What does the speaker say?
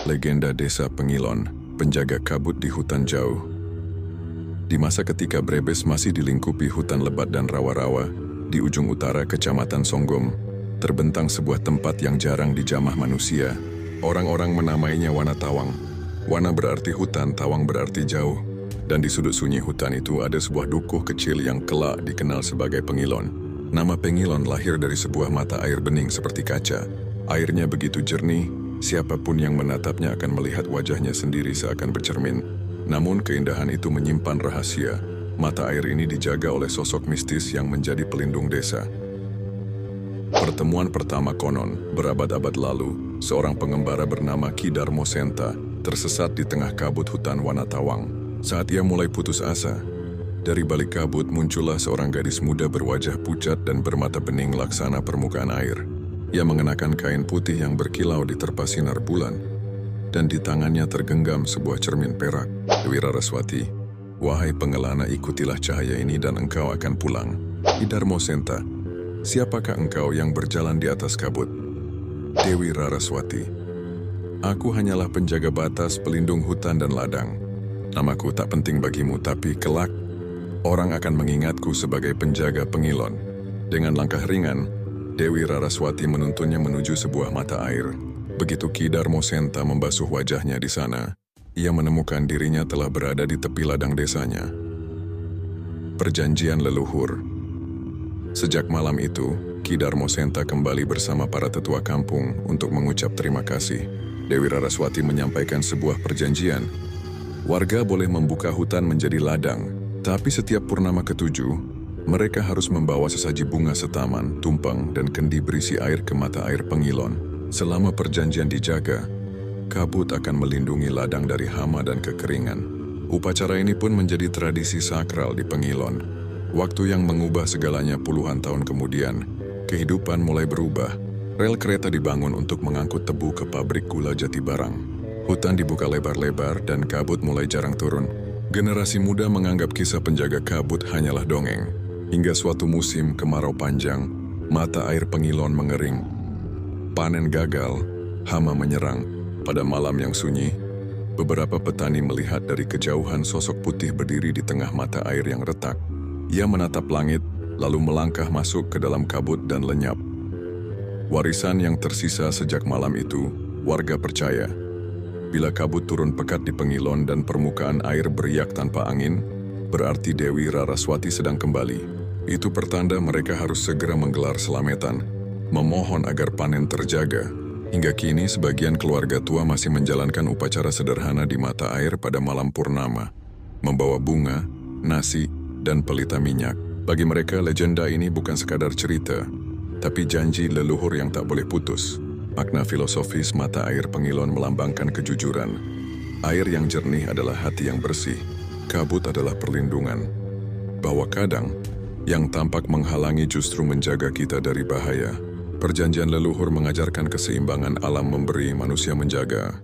Legenda Desa Pengilon, penjaga kabut di hutan jauh. Di masa ketika Brebes masih dilingkupi hutan lebat dan rawa-rawa, di ujung utara Kecamatan Songgom, terbentang sebuah tempat yang jarang dijamah manusia. Orang-orang menamainya Wanatawang. Wana berarti hutan, Tawang berarti jauh. Dan di sudut sunyi hutan itu ada sebuah dukuh kecil yang kelak dikenal sebagai Pengilon. Nama Pengilon lahir dari sebuah mata air bening seperti kaca. Airnya begitu jernih, siapapun yang menatapnya akan melihat wajahnya sendiri seakan bercermin. Namun keindahan itu menyimpan rahasia. Mata air ini dijaga oleh sosok mistis yang menjadi pelindung desa. Pertemuan pertama konon, berabad-abad lalu, seorang pengembara bernama Ki Darmo Senta tersesat di tengah kabut hutan Wanatawang. Saat ia mulai putus asa, dari balik kabut muncullah seorang gadis muda berwajah pucat dan bermata bening laksana permukaan air. Ia mengenakan kain putih yang berkilau diterpa sinar bulan, dan di tangannya tergenggam sebuah cermin perak. Dewi Raraswati, wahai pengelana, ikutilah cahaya ini dan engkau akan pulang. Ki Darmo Senta, siapakah engkau yang berjalan di atas kabut? Dewi Raraswati, aku hanyalah penjaga batas pelindung hutan dan ladang. Namaku tak penting bagimu, tapi kelak orang akan mengingatku sebagai penjaga Pengilon. Dengan langkah ringan, Dewi Raraswati menuntunnya menuju sebuah mata air. Begitu Ki Darmo Senta membasuh wajahnya di sana, ia menemukan dirinya telah berada di tepi ladang desanya. Perjanjian leluhur. Sejak malam itu, Ki Darmo Senta kembali bersama para tetua kampung untuk mengucap terima kasih. Dewi Raraswati menyampaikan sebuah perjanjian. Warga boleh membuka hutan menjadi ladang, tapi setiap purnama ketujuh, mereka harus membawa sesaji bunga setaman, tumpeng, dan kendi berisi air ke mata air Pengilon. Selama perjanjian dijaga, kabut akan melindungi ladang dari hama dan kekeringan. Upacara ini pun menjadi tradisi sakral di Pengilon. Waktu yang mengubah segalanya. Puluhan tahun kemudian, kehidupan mulai berubah. Rel kereta dibangun untuk mengangkut tebu ke pabrik gula Jatibarang. Hutan dibuka lebar-lebar dan kabut mulai jarang turun. Generasi muda menganggap kisah penjaga kabut hanyalah dongeng. Hingga suatu musim kemarau panjang, mata air Pengilon mengering. Panen gagal, hama menyerang. Pada malam yang sunyi, beberapa petani melihat dari kejauhan sosok putih berdiri di tengah mata air yang retak. Ia menatap langit, lalu melangkah masuk ke dalam kabut dan lenyap. Warisan yang tersisa sejak malam itu, warga percaya. Bila kabut turun pekat di Pengilon dan permukaan air beriak tanpa angin, berarti Dewi Raraswati sedang kembali. Itu pertanda mereka harus segera menggelar selametan, memohon agar panen terjaga. Hingga kini sebagian keluarga tua masih menjalankan upacara sederhana di mata air pada malam purnama, membawa bunga, nasi, dan pelita minyak. Bagi mereka, legenda ini bukan sekadar cerita, tapi janji leluhur yang tak boleh putus. Makna filosofis mata air Pengilon melambangkan kejujuran. Air yang jernih adalah hati yang bersih, kabut adalah perlindungan. Bahwa kadang, yang tampak menghalangi justru menjaga kita dari bahaya. Perjanjian leluhur mengajarkan keseimbangan alam memberi, manusia menjaga.